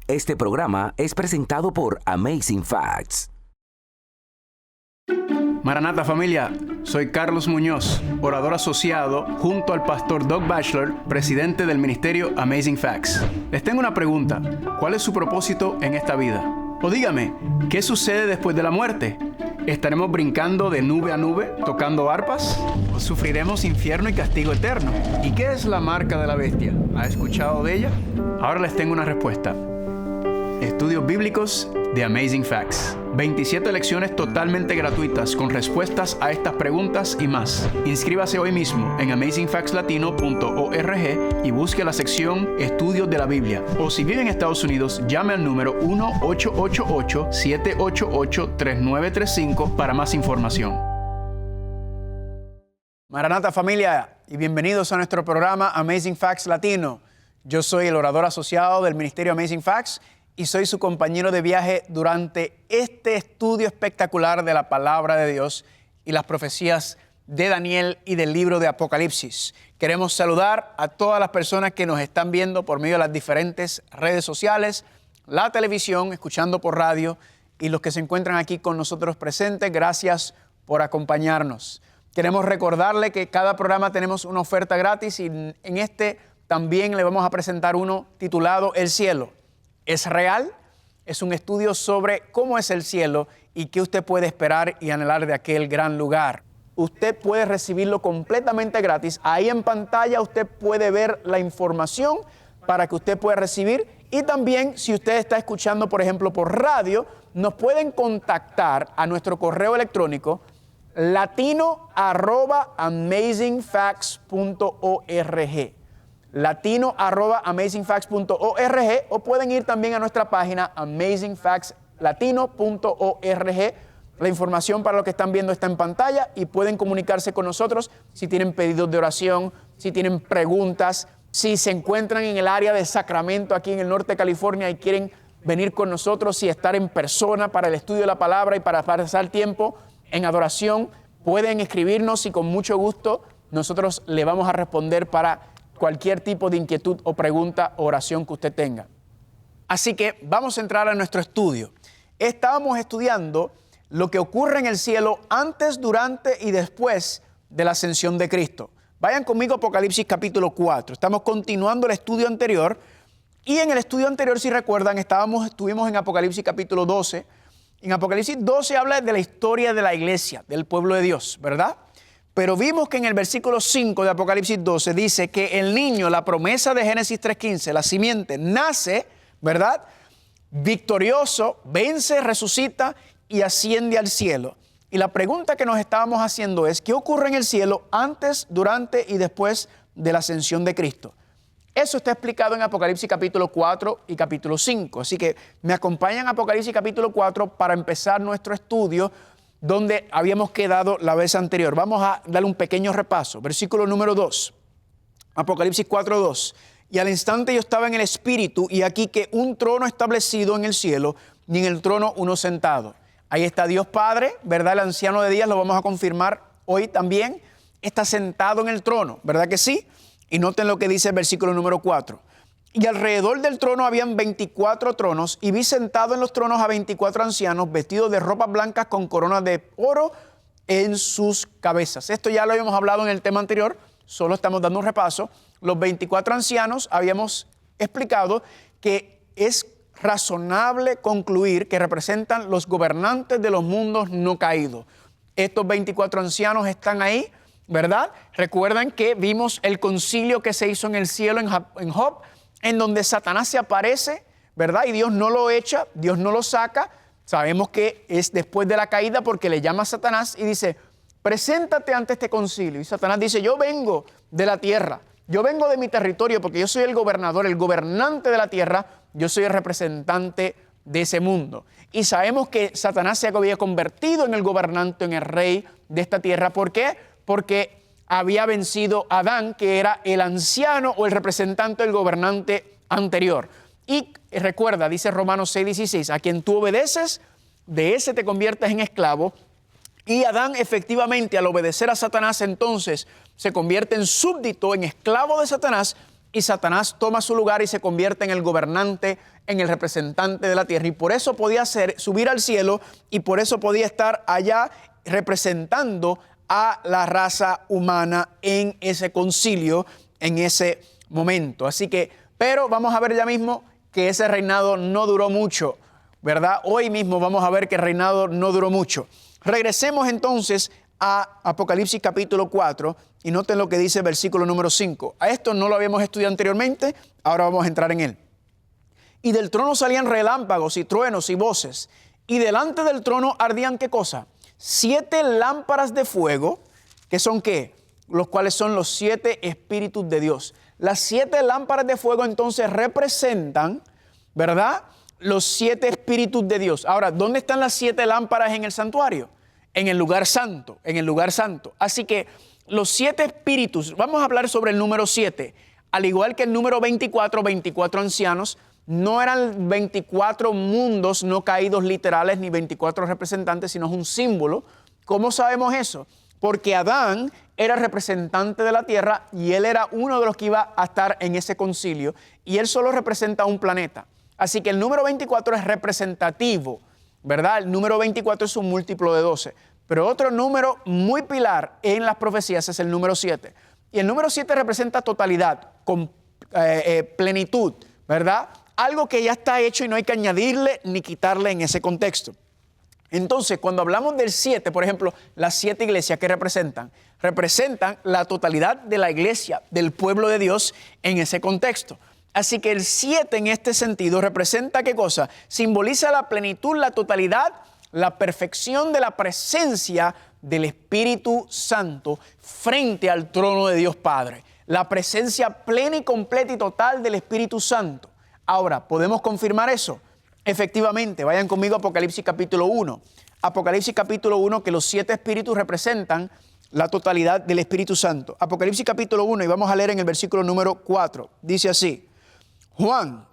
Este programa es presentado por Amazing Facts. Maranata familia, soy Carlos Muñoz, orador asociado junto al pastor Doug Batchelor, presidente del ministerio Amazing Facts. Les tengo una pregunta, ¿cuál es su propósito en esta vida? O dígame, ¿qué sucede después de la muerte? ¿Estaremos brincando de nube a nube, tocando arpas? ¿O sufriremos infierno y castigo eterno? ¿Y qué es la marca de la bestia? ¿Ha escuchado de ella? Ahora les tengo una respuesta. Estudios bíblicos de Amazing Facts. 27 lecciones totalmente gratuitas con respuestas a estas preguntas y más. Inscríbase hoy mismo en amazingfactslatino.org y busque la sección Estudios de la Biblia. O si vive en Estados Unidos, llame al número 1-888-788-3935 para más información. Maranata familia, y bienvenidos a nuestro programa Amazing Facts Latino. Yo soy el orador asociado del ministerio Amazing Facts y soy su compañero de viaje durante este estudio espectacular de la palabra de Dios y las profecías de Daniel y del libro de Apocalipsis. Queremos saludar a todas las personas que nos están viendo por medio de las diferentes redes sociales, la televisión, escuchando por radio, y los que se encuentran aquí con nosotros presentes. Gracias por acompañarnos. Queremos recordarle que cada programa tenemos una oferta gratis y en este también le vamos a presentar uno titulado El Cielo. ¿Es real? Es un estudio sobre cómo es el cielo y qué usted puede esperar y anhelar de aquel gran lugar. Usted puede recibirlo completamente gratis. Ahí en pantalla usted puede ver la información para que usted pueda recibir. Y también, si usted está escuchando, por ejemplo, por radio, nos pueden contactar a nuestro correo electrónico latino@amazingfacts.org. latino@amazingfacts.org, o pueden ir también a nuestra página amazingfactslatino.org. La información para los que están viendo está en pantalla y pueden comunicarse con nosotros si tienen pedidos de oración, si tienen preguntas, si se encuentran en el área de Sacramento, aquí en el norte de California, y quieren venir con nosotros y estar en persona para el estudio de la palabra y para pasar tiempo en adoración. Pueden escribirnos y con mucho gusto nosotros le vamos a responder para cualquier tipo de inquietud o pregunta o oración que usted tenga. Así que vamos a entrar a nuestro estudio. Estábamos estudiando lo que ocurre en el cielo antes, durante y después de la ascensión de Cristo. Vayan conmigo a Apocalipsis capítulo 4. Estamos continuando el estudio anterior. Y en el estudio anterior, si recuerdan, estuvimos en Apocalipsis capítulo 12. En Apocalipsis 12 habla de la historia de la iglesia, del pueblo de Dios, ¿verdad? Pero vimos que en el versículo 5 de Apocalipsis 12 dice que el niño, la promesa de Génesis 3:15, la simiente, nace, ¿verdad? Victorioso, vence, resucita y asciende al cielo. Y la pregunta que nos estábamos haciendo es, ¿qué ocurre en el cielo antes, durante y después de la ascensión de Cristo? Eso está explicado en Apocalipsis capítulo 4 y capítulo 5. Así que me acompañan a Apocalipsis capítulo 4 para empezar nuestro estudio donde habíamos quedado la vez anterior. Vamos a darle un pequeño repaso. Versículo número 2, Apocalipsis 4:2. Y al instante yo estaba en el Espíritu, y aquí que un trono establecido en el cielo, y en el trono uno sentado. Ahí está Dios Padre, ¿verdad? El anciano de días, lo vamos a confirmar hoy también. Está sentado en el trono, ¿verdad que sí? Y noten lo que dice el versículo número 4. Y alrededor del trono habían 24 tronos, y vi sentado en los tronos a 24 ancianos vestidos de ropas blancas con coronas de oro en sus cabezas. Esto ya lo habíamos hablado en el tema anterior, solo estamos dando un repaso. Los 24 ancianos habíamos explicado que es razonable concluir que representan los gobernantes de los mundos no caídos. Estos 24 ancianos están ahí, ¿verdad? Recuerdan que vimos el concilio que se hizo en el cielo en Job, en donde Satanás se aparece, ¿verdad? Y Dios no lo echa, Dios no lo saca. Sabemos que es después de la caída porque le llama a Satanás y dice, preséntate ante este concilio. Y Satanás dice, yo vengo de la tierra, yo vengo de mi territorio porque yo soy el gobernador, el gobernante de la tierra, yo soy el representante de ese mundo. Y sabemos que Satanás se había convertido en el gobernante, en el rey de esta tierra. ¿Por qué? Porque había vencido a Adán, que era el anciano o el representante del gobernante anterior. Y recuerda, dice Romanos 6:16, a quien tú obedeces, de ese te conviertes en esclavo. Y Adán efectivamente, al obedecer a Satanás, entonces se convierte en súbdito, en esclavo de Satanás, y Satanás toma su lugar y se convierte en el gobernante, en el representante de la tierra. Y por eso podía subir al cielo y por eso podía estar allá representando a la raza humana en ese concilio, en ese momento. Así que, pero vamos a ver ya mismo que ese reinado no duró mucho, ¿verdad? Hoy mismo vamos a ver que el reinado no duró mucho. Regresemos entonces a Apocalipsis capítulo 4 y noten lo que dice el versículo número 5. A esto no lo habíamos estudiado anteriormente, ahora vamos a entrar en él. Y del trono salían relámpagos y truenos y voces, y delante del trono ardían, ¿qué cosa? 7 lámparas de fuego, que son ¿qué? Los cuales son los 7 espíritus de Dios. Las 7 lámparas de fuego entonces representan, ¿verdad?, los 7 espíritus de Dios. Ahora, ¿dónde están las 7 lámparas en el santuario? En el lugar santo, en el lugar santo. Así que los 7 espíritus, vamos a hablar sobre el número 7, al igual que el número 24, 24 ancianos, no eran 24 mundos no caídos literales ni 24 representantes, sino es un símbolo. ¿Cómo sabemos eso? Porque Adán era representante de la tierra y él era uno de los que iba a estar en ese concilio y él solo representa un planeta. Así que el número 24 es representativo, ¿verdad? El número 24 es un múltiplo de 12. Pero otro número muy pilar en las profecías es el número 7. Y el número 7 representa totalidad, plenitud, ¿verdad? Algo que ya está hecho y no hay que añadirle ni quitarle en ese contexto. Entonces, cuando hablamos del 7, por ejemplo, las 7 iglesias que representan la totalidad de la iglesia, del pueblo de Dios en ese contexto. Así que el 7 en este sentido representa ¿qué cosa? Simboliza la plenitud, la totalidad, la perfección de la presencia del Espíritu Santo frente al trono de Dios Padre. La presencia plena y completa y total del Espíritu Santo. Ahora, ¿podemos confirmar eso? Efectivamente, vayan conmigo a Apocalipsis capítulo 1. Apocalipsis capítulo 1, que los 7 espíritus representan la totalidad del Espíritu Santo. Apocalipsis capítulo 1, y vamos a leer en el versículo número 4. Dice así: Juan,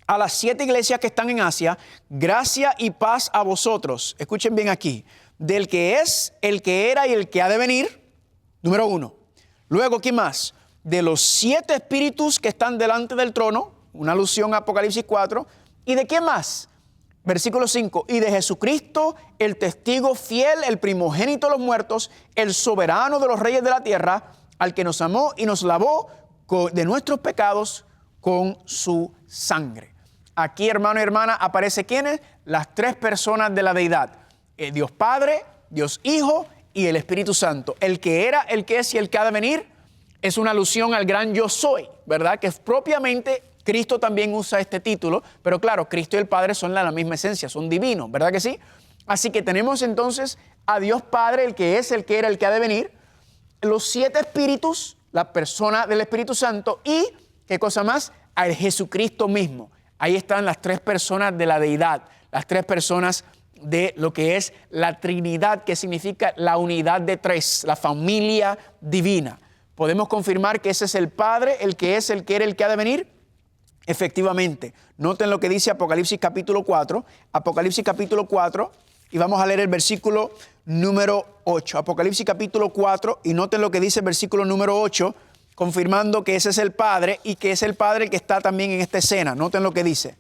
a las 7 iglesias que están en Asia, gracia y paz a vosotros. Escuchen bien aquí. Del que es, el que era y el que ha de venir. Número 1. Luego, ¿qué más? De los 7 espíritus que están delante del trono. Una alusión a Apocalipsis 4. ¿Y de quién más? Versículo 5. Y de Jesucristo, el testigo fiel, el primogénito de los muertos, el soberano de los reyes de la tierra, al que nos amó y nos lavó de nuestros pecados con su sangre. Aquí, hermano y hermana, aparece ¿quiénes? Las 3 personas de la deidad. Dios Padre, Dios Hijo y el Espíritu Santo. El que era, el que es y el que ha de venir es una alusión al gran yo soy, ¿verdad? Que es propiamente, Cristo también usa este título, pero claro, Cristo y el Padre son la misma esencia, son divinos, ¿verdad que sí? Así que tenemos entonces a Dios Padre, el que es, el que era, el que ha de venir, los 7 espíritus, la persona del Espíritu Santo y, ¿qué cosa más? Al Jesucristo mismo. Ahí están las 3 personas de la deidad, las 3 personas de lo que es la Trinidad, que significa la unidad de 3, la familia divina. ¿Podemos confirmar que ese es el Padre, el que es, el que era, el que ha de venir? Efectivamente. Noten lo que dice Apocalipsis capítulo 4. Apocalipsis capítulo 4, y vamos a leer el versículo número 8. Apocalipsis capítulo 4, y noten lo que dice el versículo número 8, confirmando que ese es el Padre y que es el Padre el que está también en esta escena. Noten lo que dice.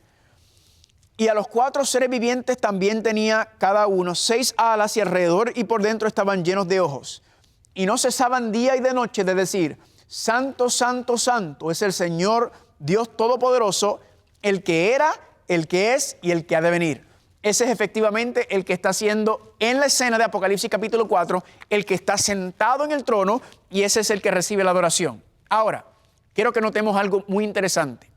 Y a los 4 seres vivientes también tenía cada uno 6 alas y alrededor y por dentro estaban llenos de ojos. Y no cesaban día y de noche de decir: Santo, Santo, Santo es el Señor Dios Todopoderoso, el que era, el que es y el que ha de venir. Ese es efectivamente el que está haciendo en la escena de Apocalipsis capítulo 4, el que está sentado en el trono, y ese es el que recibe la adoración. Ahora, quiero que notemos algo muy interesante.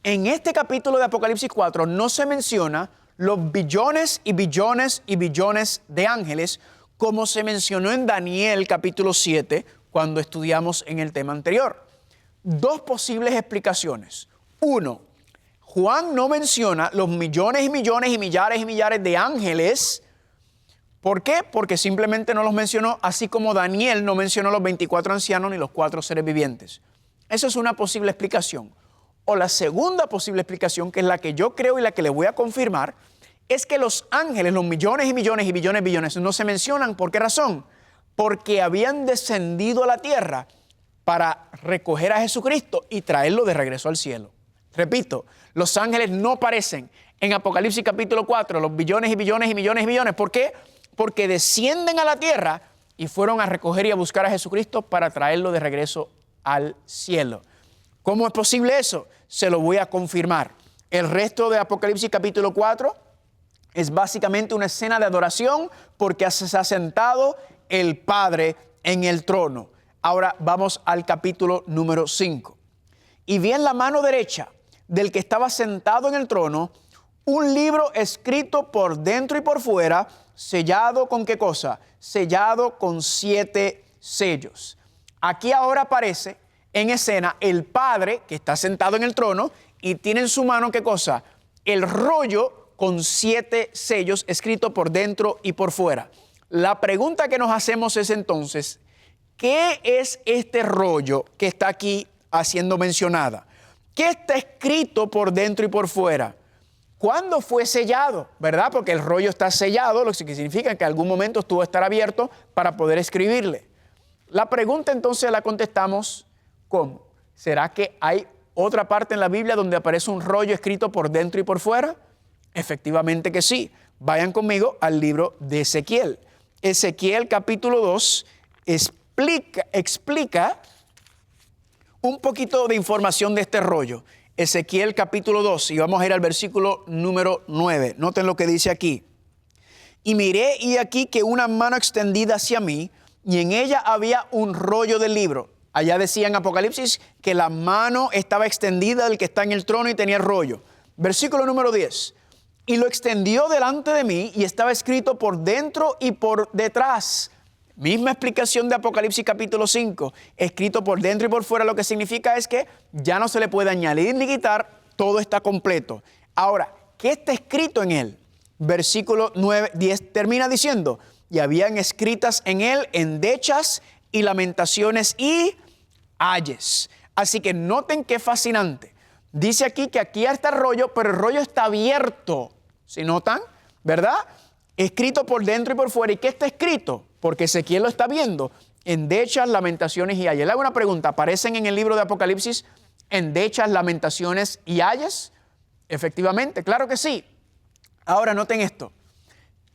En este capítulo de Apocalipsis 4 no se menciona los billones y billones y billones de ángeles como se mencionó en Daniel capítulo 7 cuando estudiamos en el tema anterior. 2 posibles explicaciones. 1, Juan no menciona los millones y millones y millares de ángeles. ¿Por qué? Porque simplemente no los mencionó, así como Daniel no mencionó los 24 ancianos ni los 4 seres vivientes. Esa es una posible explicación. O la segunda posible explicación, que es la que yo creo y la que le voy a confirmar, es que los ángeles, los millones y millones y billones, no se mencionan. ¿Por qué razón? Porque habían descendido a la tierra para recoger a Jesucristo y traerlo de regreso al cielo. Repito, los ángeles no aparecen en Apocalipsis capítulo 4, los billones y billones y millones y billones. ¿Por qué? Porque descienden a la tierra y fueron a recoger y a buscar a Jesucristo para traerlo de regreso al cielo. ¿Cómo es posible eso? Se lo voy a confirmar. El resto de Apocalipsis capítulo 4 es básicamente una escena de adoración porque se ha sentado el Padre en el trono. Ahora vamos al capítulo número 5. Y vi en la mano derecha del que estaba sentado en el trono un libro escrito por dentro y por fuera, sellado ¿con qué cosa? Sellado con 7 sellos. Aquí ahora aparece en escena el Padre que está sentado en el trono y tiene en su mano ¿qué cosa? El rollo con 7 sellos escrito por dentro y por fuera. La pregunta que nos hacemos es entonces, ¿qué es este rollo que está aquí siendo mencionada? ¿Qué está escrito por dentro y por fuera? ¿Cuándo fue sellado? ¿Verdad? Porque el rollo está sellado, lo que significa que en algún momento estuvo a estar abierto para poder escribirle. La pregunta entonces la contestamos ¿cómo? ¿Será que hay otra parte en la Biblia donde aparece un rollo escrito por dentro y por fuera? Efectivamente que sí. Vayan conmigo al libro de Ezequiel. Ezequiel capítulo 2 explica un poquito de información de este rollo. Ezequiel capítulo 2 y vamos a ir al versículo número 9. Noten lo que dice aquí. Y miré y aquí que una mano extendida hacia mí y en ella había un rollo de libro. Allá decía en Apocalipsis que la mano estaba extendida del que está en el trono y tenía el rollo. Versículo número 10. Y lo extendió delante de mí y estaba escrito por dentro y por detrás. Misma explicación de Apocalipsis capítulo 5. Escrito por dentro y por fuera, lo que significa es que ya no se le puede añadir ni quitar, todo está completo. Ahora, ¿qué está escrito en él? Versículo 10 termina diciendo, y habían escritas en él endechas y lamentaciones y ayes. Así que noten qué fascinante. Dice aquí que aquí está el rollo, pero el rollo está abierto. ¿Sí notan? ¿Verdad? Escrito por dentro y por fuera. ¿Y qué está escrito? Porque Ezequiel lo está viendo. Endechas, lamentaciones y ayes. Le hago una pregunta. ¿Aparecen en el libro de Apocalipsis endechas, lamentaciones y ayes? Efectivamente, claro que sí. Ahora noten esto.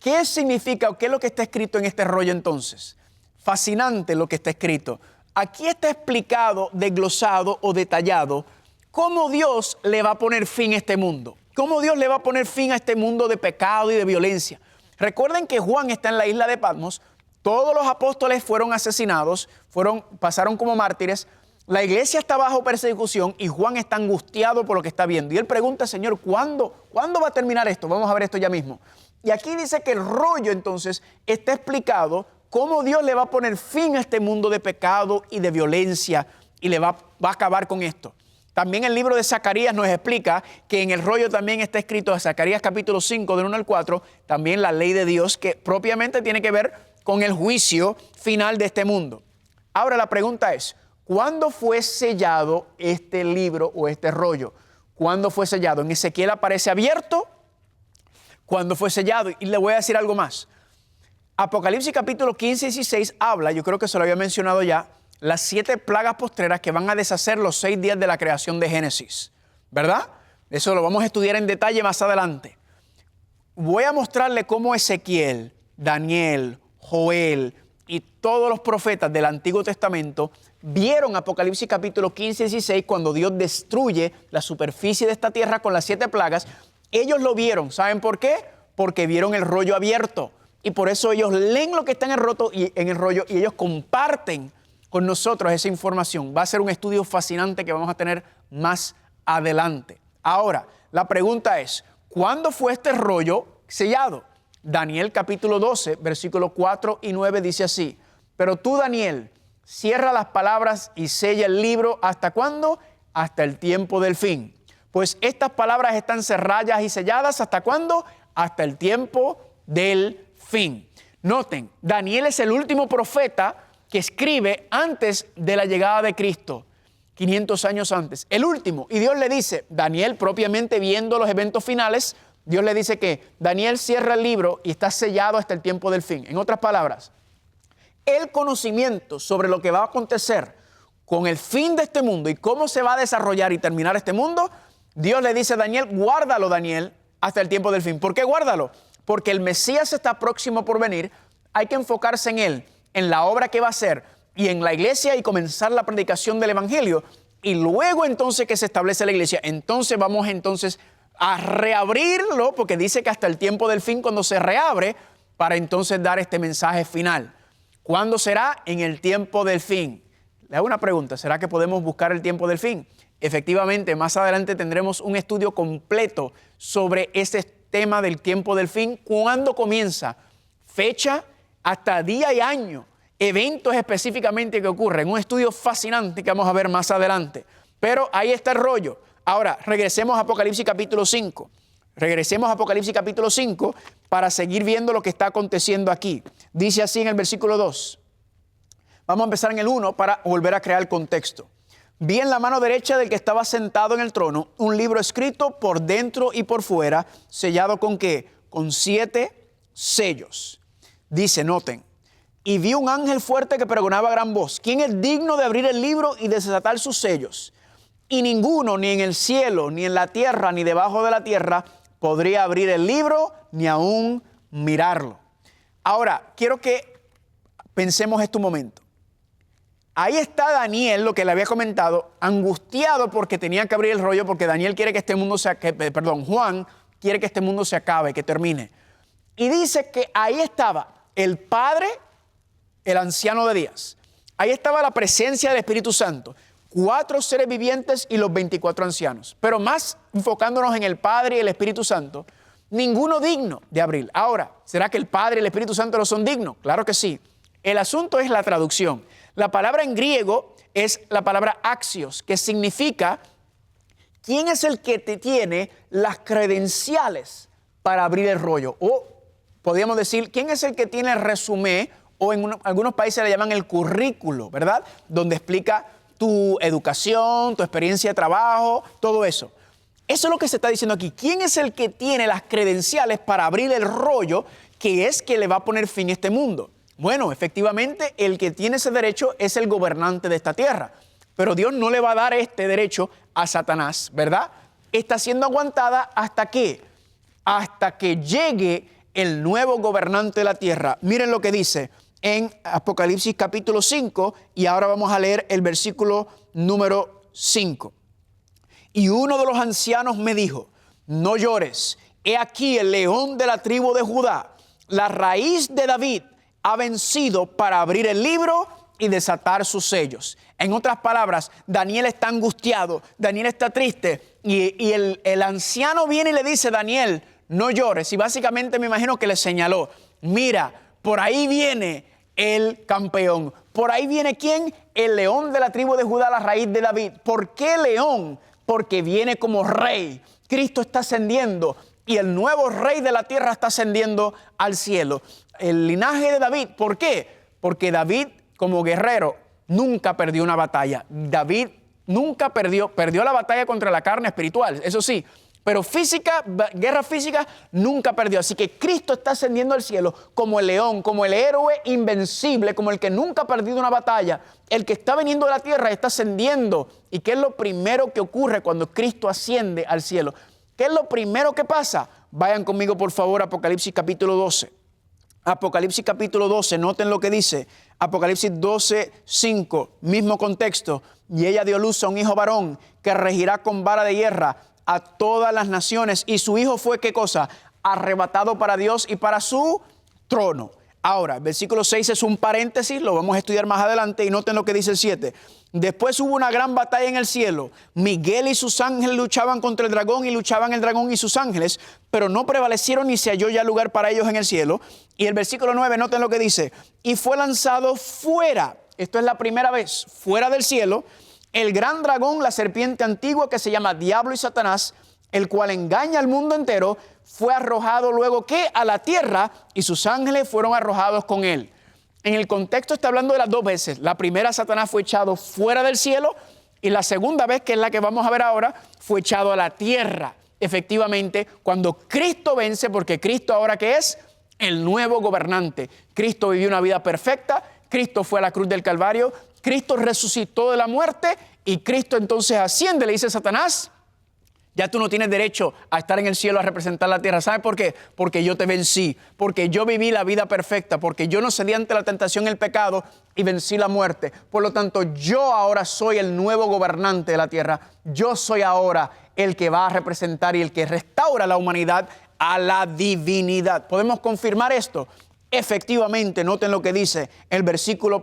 ¿Qué significa o qué es lo que está escrito en este rollo entonces? Fascinante lo que está escrito. Aquí está explicado, desglosado o detallado cómo Dios le va a poner fin a este mundo. Cómo Dios le va a poner fin a este mundo de pecado y de violencia. Recuerden que Juan está en la isla de Patmos. Todos los apóstoles fueron asesinados, pasaron como mártires. La iglesia está bajo persecución y Juan está angustiado por lo que está viendo. Y él pregunta, Señor, ¿cuándo va a terminar esto? Vamos a ver esto ya mismo. Y aquí dice que el rollo entonces está explicado cómo Dios le va a poner fin a este mundo de pecado y de violencia y le va a acabar con esto. También el libro de Zacarías nos explica que en el rollo también está escrito, en Zacarías capítulo 5, del 1 al 4, también la ley de Dios que propiamente tiene que ver con el juicio final de este mundo. Ahora la pregunta es, ¿cuándo fue sellado este libro o este rollo? ¿Cuándo fue sellado? En Ezequiel aparece abierto. ¿Cuándo fue sellado? Y le voy a decir algo más. Apocalipsis capítulo 15 y 16 habla, yo creo que se lo había mencionado ya, las 7 plagas postreras que van a deshacer los 6 días de la creación de Génesis. ¿Verdad? Eso lo vamos a estudiar en detalle más adelante. Voy a mostrarle cómo Ezequiel, Daniel, Joel y todos los profetas del Antiguo Testamento vieron Apocalipsis capítulo 15 y 16 cuando Dios destruye la superficie de esta tierra con las 7 plagas. Ellos lo vieron. ¿Saben por qué? Porque vieron el rollo abierto. Y por eso ellos leen lo que está en el rollo y ellos comparten con nosotros esa información. Va a ser un estudio fascinante que vamos a tener más adelante. Ahora, la pregunta es, ¿cuándo fue este rollo sellado? Daniel capítulo 12, versículos 4 y 9 dice así, pero tú, Daniel, cierra las palabras y sella el libro. ¿Hasta cuándo? Hasta el tiempo del fin. Pues estas palabras están cerradas y selladas. ¿Hasta cuándo? Hasta el tiempo del fin. Noten, Daniel es el último profeta que escribe antes de la llegada de Cristo, 500 años antes, el último. Y Dios le dice, Daniel propiamente viendo los eventos finales, Dios le dice que Daniel cierra el libro y está sellado hasta el tiempo del fin. En otras palabras, el conocimiento sobre lo que va a acontecer con el fin de este mundo y cómo se va a desarrollar y terminar este mundo, Dios le dice a Daniel, guárdalo, Daniel, hasta el tiempo del fin. ¿Por qué guárdalo? Porque el Mesías está próximo por venir, hay que enfocarse en él, en la obra que va a hacer y en la iglesia y comenzar la predicación del evangelio. Y luego entonces que se establece la iglesia, entonces vamos entonces a reabrirlo, porque dice que hasta el tiempo del fin cuando se reabre, para entonces dar este mensaje final. ¿Cuándo será? En el tiempo del fin. Le hago una pregunta, ¿será que podemos buscar el tiempo del fin? Efectivamente, más adelante tendremos un estudio completo sobre ese tema del tiempo del fin. ¿Cuándo comienza? Fecha, hasta día y año. Eventos específicamente que ocurren. Un estudio fascinante que vamos a ver más adelante. Pero ahí está el rollo. Ahora, regresemos a Apocalipsis capítulo 5. Regresemos a Apocalipsis capítulo 5 para seguir viendo lo que está aconteciendo aquí. Dice así en el versículo 2. Vamos a empezar en el 1 para volver a crear el contexto. Vi en la mano derecha del que estaba sentado en el trono un libro escrito por dentro y por fuera, sellado ¿con qué? Con 7 sellos. Dice, noten, y vi un ángel fuerte que pregonaba a gran voz, ¿quién es digno de abrir el libro y desatar sus sellos? Y ninguno, ni en el cielo, ni en la tierra, ni debajo de la tierra, podría abrir el libro, ni aún mirarlo. Ahora, quiero que pensemos este momento. Ahí está Daniel, lo que le había comentado, angustiado porque tenía que abrir el rollo, porque Daniel quiere que este mundo se acabe, Juan quiere que este mundo se acabe, que termine. Y dice que ahí estaba el Padre, el anciano de días. Ahí estaba la presencia del Espíritu Santo, 4 seres vivientes y los 24 ancianos. Pero más enfocándonos en el Padre y el Espíritu Santo, ninguno digno de abrir. Ahora, ¿será que el Padre y el Espíritu Santo no son dignos? Claro que sí. El asunto es la traducción. La palabra en griego es la palabra axios, que significa quién es el que te tiene las credenciales para abrir el rollo. O podríamos decir, quién es el que tiene el resumen, o en algunos países le llaman el currículo, ¿verdad? Donde explica tu educación, tu experiencia de trabajo, todo eso. Eso es lo que se está diciendo aquí. ¿Quién es el que tiene las credenciales para abrir el rollo que es que le va a poner fin a este mundo? Bueno, efectivamente, el que tiene ese derecho es el gobernante de esta tierra. Pero Dios no le va a dar este derecho a Satanás, ¿verdad? Está siendo aguantada ¿hasta qué? Hasta que llegue el nuevo gobernante de la tierra. Miren lo que dice en Apocalipsis capítulo 5 y ahora vamos a leer el versículo número 5. Y uno de los ancianos me dijo, no llores, he aquí el león de la tribu de Judá, la raíz de David, ha vencido para abrir el libro y desatar sus sellos. En otras palabras, Daniel está angustiado, Daniel está triste y el anciano viene y le dice, Daniel, no llores. Y básicamente me imagino que le señaló, mira, por ahí viene el campeón. ¿Por ahí viene quién? El león de la tribu de Judá, la raíz de David. ¿Por qué león? Porque viene como rey. Cristo está ascendiendo y el nuevo rey de la tierra está ascendiendo al cielo. El linaje de David, ¿por qué? Porque David como guerrero nunca perdió una batalla. David nunca perdió la batalla contra la carne espiritual, eso sí, pero física, guerra física, nunca perdió. Así que Cristo está ascendiendo al cielo como el león, como el héroe invencible, como el que nunca ha perdido una batalla. El que está viniendo de la tierra está ascendiendo. ¿Y qué es lo primero que ocurre cuando Cristo asciende al cielo? ¿Qué es lo primero que pasa? Vayan conmigo por favor a Apocalipsis capítulo 12. Apocalipsis capítulo 12, noten lo que dice. Apocalipsis 12, 5, mismo contexto. Y ella dio luz a un hijo varón que regirá con vara de hierro a todas las naciones. Y su hijo fue, ¿qué cosa? Arrebatado para Dios y para su trono. Ahora, el versículo 6 es un paréntesis, lo vamos a estudiar más adelante y noten lo que dice el 7. Después hubo una gran batalla en el cielo. Miguel y sus ángeles luchaban contra el dragón y luchaban el dragón y sus ángeles, pero no prevalecieron ni se halló ya lugar para ellos en el cielo. Y el versículo 9, noten lo que dice. Y fue lanzado fuera, esto es la primera vez, fuera del cielo, el gran dragón, la serpiente antigua que se llama Diablo y Satanás, el cual engaña al mundo entero, fue arrojado luego ¿qué? A la tierra y sus ángeles fueron arrojados con él. En el contexto está hablando de las dos veces. La primera, Satanás fue echado fuera del cielo y la segunda vez, que es la que vamos a ver ahora, fue echado a la tierra. Efectivamente, cuando Cristo vence, porque Cristo ahora ¿qué es? El nuevo gobernante. Cristo vivió una vida perfecta, Cristo fue a la cruz del Calvario Cristo resucitó de la muerte y Cristo entonces asciende. Le dice Satanás, ya tú no tienes derecho a estar en el cielo a representar la tierra. ¿Sabes por qué? Porque yo te vencí, porque yo viví la vida perfecta, porque yo no cedí ante la tentación y el pecado y vencí la muerte. Por lo tanto, yo ahora soy el nuevo gobernante de la tierra. Yo soy ahora el que va a representar y el que restaura la humanidad a la divinidad. ¿Podemos confirmar esto? Efectivamente, noten lo que dice el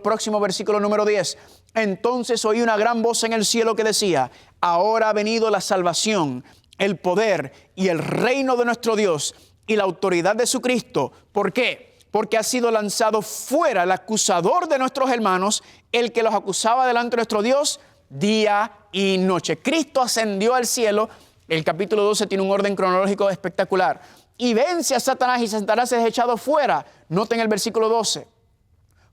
próximo versículo número 10. Entonces oí una gran voz en el cielo que decía, ahora ha venido la salvación, el poder y el reino de nuestro Dios y la autoridad de su Cristo. ¿Por qué? Porque ha sido lanzado fuera el acusador de nuestros hermanos, el que los acusaba delante de nuestro Dios día y noche. Cristo ascendió al cielo. El capítulo 12 tiene un orden cronológico espectacular. Y vence a Satanás y Satanás es echado fuera. Noten el versículo 12.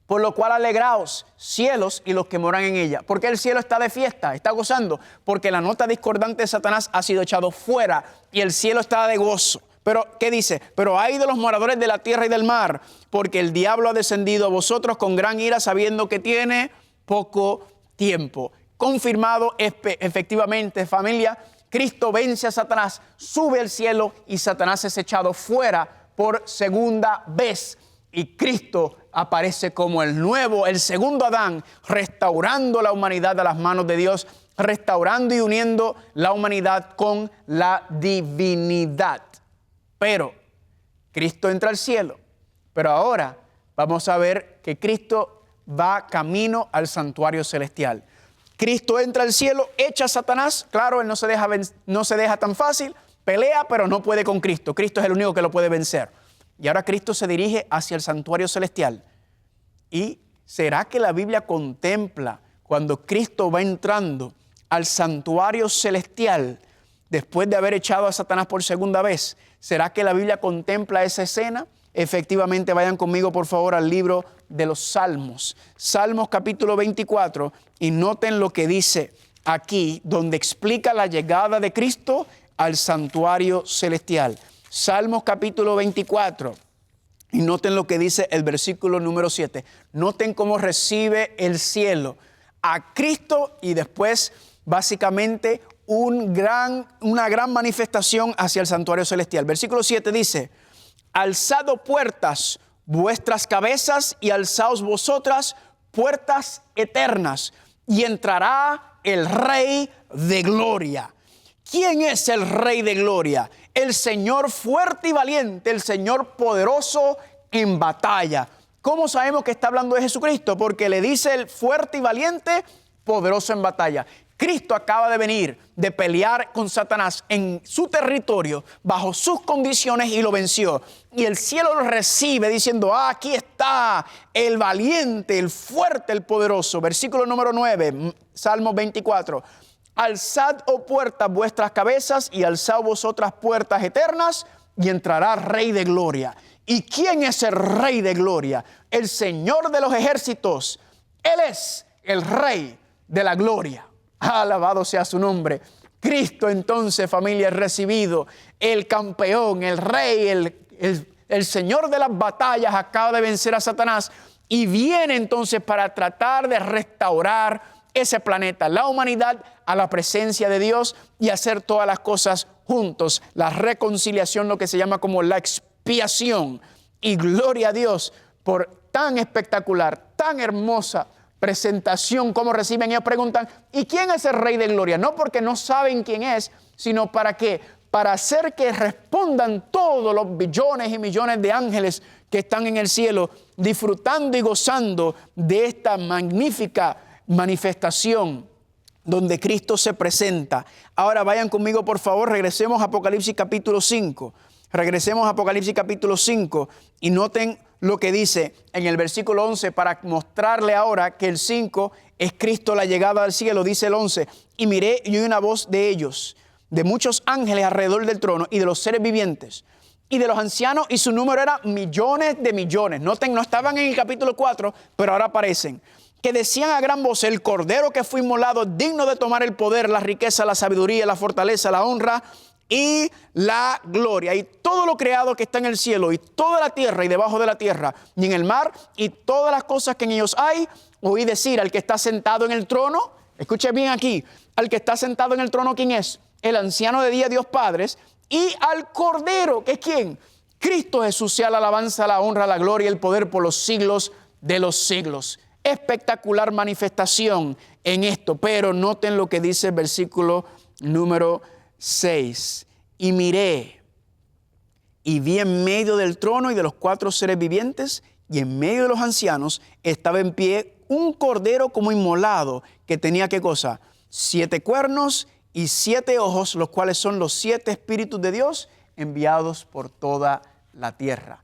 Por lo cual alegraos, cielos y los que moran en ella. ¿Por qué el cielo está de fiesta? Está gozando. Porque la nota discordante de Satanás ha sido echado fuera y el cielo está de gozo. Pero, ¿qué dice? Pero hay de los moradores de la tierra y del mar, porque el diablo ha descendido a vosotros con gran ira, sabiendo que tiene poco tiempo. Confirmado efectivamente, familia, Cristo vence a Satanás, sube al cielo y Satanás es echado fuera por segunda vez. Y Cristo aparece como el segundo Adán, restaurando la humanidad a las manos de Dios, restaurando y uniendo la humanidad con la divinidad. Pero Cristo entra al cielo. Pero ahora vamos a ver que Cristo va camino al santuario celestial. Cristo entra al cielo, echa a Satanás. Claro, él no se deja tan fácil, pelea, pero no puede con Cristo. Cristo es el único que lo puede vencer. Y ahora Cristo se dirige hacia el santuario celestial. ¿Y será que la Biblia contempla cuando Cristo va entrando al santuario celestial después de haber echado a Satanás por segunda vez? ¿Será que la Biblia contempla esa escena? Efectivamente, vayan conmigo por favor al libro de los Salmos. Salmos capítulo 24 y noten lo que dice aquí donde explica la llegada de Cristo al santuario celestial. Salmos capítulo 24 y noten lo que dice el versículo número 7. Noten cómo recibe el cielo a Cristo y después básicamente una gran manifestación hacia el santuario celestial. Versículo 7 dice, alzad puertas vuestras cabezas y alzaos vosotras puertas eternas y entrará el Rey de Gloria. ¿Quién es el Rey de Gloria? El Señor fuerte y valiente, el Señor poderoso en batalla. ¿Cómo sabemos que está hablando de Jesucristo? Porque le dice el fuerte y valiente, poderoso en batalla. Cristo acaba de venir de pelear con Satanás en su territorio, bajo sus condiciones y lo venció. Y el cielo lo recibe diciendo, aquí está el valiente, el fuerte, el poderoso. Versículo número 9, Salmo 24. Alzad, oh puertas, vuestras cabezas y alzad vosotras puertas eternas y entrará Rey de Gloria. ¿Y quién es el Rey de Gloria? El Señor de los ejércitos. Él es el Rey de la Gloria. Alabado sea su nombre. Cristo entonces, familia, es recibido. El campeón, el rey, el Señor de las batallas acaba de vencer a Satanás y viene entonces para tratar de restaurar ese planeta, la humanidad, a la presencia de Dios y hacer todas las cosas juntos. La reconciliación, lo que se llama como la expiación. Y gloria a Dios por tan espectacular, tan hermosa presentación como reciben. Ellos preguntan, ¿y quién es el Rey de Gloria? No porque no saben quién es, sino ¿para qué? Para hacer que respondan todos los billones y millones de ángeles que están en el cielo, disfrutando y gozando de esta magnífica manifestación donde Cristo se presenta. Ahora vayan conmigo por favor, regresemos a Apocalipsis capítulo 5. Regresemos a Apocalipsis capítulo 5 y noten lo que dice en el versículo 11 para mostrarle ahora que el 5 es Cristo la llegada al cielo. Dice el 11, y miré y oí una voz de ellos, de muchos ángeles alrededor del trono y de los seres vivientes y de los ancianos, y su número era millones de millones. Noten, no estaban en el capítulo 4, pero ahora aparecen. Que decían a gran voz, el Cordero que fue inmolado, digno de tomar el poder, la riqueza, la sabiduría, la fortaleza, la honra y la gloria. Y todo lo creado que está en el cielo y toda la tierra y debajo de la tierra y en el mar y todas las cosas que en ellos hay, oí decir al que está sentado en el trono, escuche bien aquí, al que está sentado en el trono, ¿quién es? El anciano de día, Dios Padre, y al Cordero, ¿que es quién? Cristo Jesús, sea la alabanza, la honra, la gloria y el poder por los siglos de los siglos. Espectacular manifestación en esto, pero noten lo que dice el versículo número 6. Y miré, y vi en medio del trono y de los 4 seres vivientes, y en medio de los ancianos estaba en pie un cordero como inmolado, que tenía, ¿qué cosa? 7 cuernos y 7 ojos, los cuales son los 7 espíritus de Dios enviados por toda la tierra.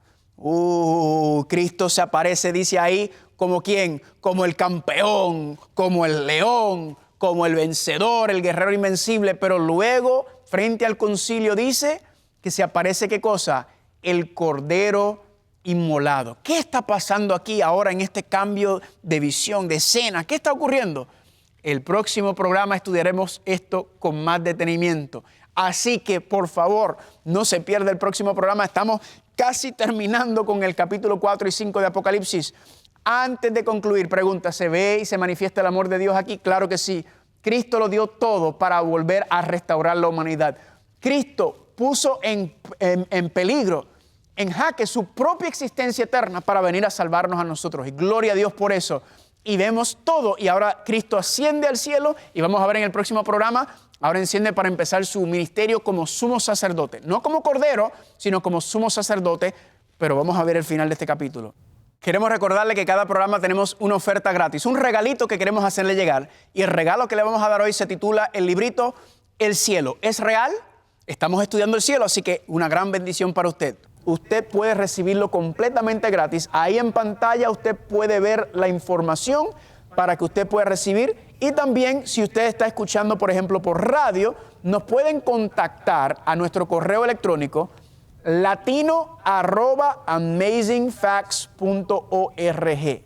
Cristo se aparece, dice ahí, ¿como quién? Como el campeón, como el león, como el vencedor, el guerrero invencible, pero luego, frente al concilio, dice que se aparece, ¿qué cosa? El cordero inmolado. ¿Qué está pasando aquí ahora en este cambio de visión, de escena? ¿Qué está ocurriendo? El próximo programa estudiaremos esto con más detenimiento. Así que, por favor, no se pierda el próximo programa. Estamos casi terminando con el capítulo 4 y 5 de Apocalipsis. Antes de concluir, pregunta, ¿se ve y se manifiesta el amor de Dios aquí? Claro que sí. Cristo lo dio todo para volver a restaurar la humanidad. Cristo puso en peligro, en jaque, su propia existencia eterna para venir a salvarnos a nosotros. Y gloria a Dios por eso. Y vemos todo. Y ahora Cristo asciende al cielo y vamos a ver en el próximo programa. Ahora enciende para empezar su ministerio como sumo sacerdote. No como cordero, sino como sumo sacerdote. Pero vamos a ver el final de este capítulo. Queremos recordarle que cada programa tenemos una oferta gratis, un regalito que queremos hacerle llegar. Y el regalo que le vamos a dar hoy se titula el librito El cielo. ¿Es real? Estamos estudiando el cielo, así que una gran bendición para usted. Usted puede recibirlo completamente gratis. Ahí en pantalla usted puede ver la información para que usted pueda recibir. Y también, si usted está escuchando, por ejemplo, por radio, nos pueden contactar a nuestro correo electrónico latino@amazingfacts.org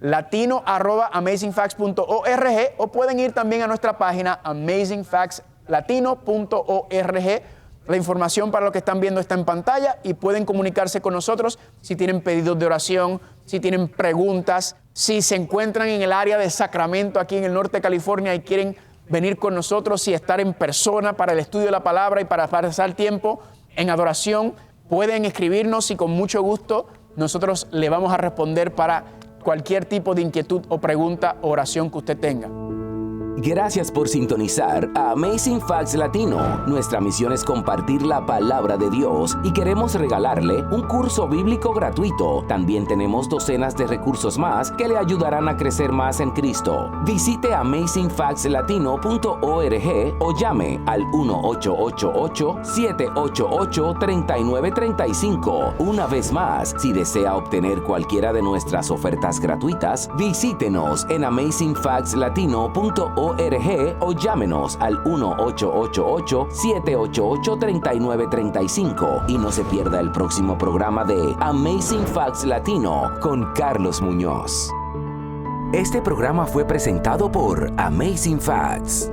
latino@amazingfacts.org, o pueden ir también a nuestra página amazingfactslatino.org. La información para lo que están viendo está en pantalla y pueden comunicarse con nosotros si tienen pedidos de oración, si tienen preguntas, si se encuentran en el área de Sacramento, aquí en el norte de California, y quieren venir con nosotros y estar en persona para el estudio de la palabra y para pasar tiempo en adoración. Pueden escribirnos y con mucho gusto nosotros le vamos a responder para cualquier tipo de inquietud o pregunta o oración que usted tenga. Gracias por sintonizar a Amazing Facts Latino. Nuestra misión es compartir la palabra de Dios y queremos regalarle un curso bíblico gratuito. También tenemos docenas de recursos más que le ayudarán a crecer más en Cristo. Visite amazingfactslatino.org o llame al 1-888-788-3935. Una vez más, si desea obtener cualquiera de nuestras ofertas gratuitas, visítenos en amazingfactslatino.org o llámenos al 1-888-788-3935 y no se pierda el próximo programa de Amazing Facts Latino con Carlos Muñoz. Este programa fue presentado por Amazing Facts.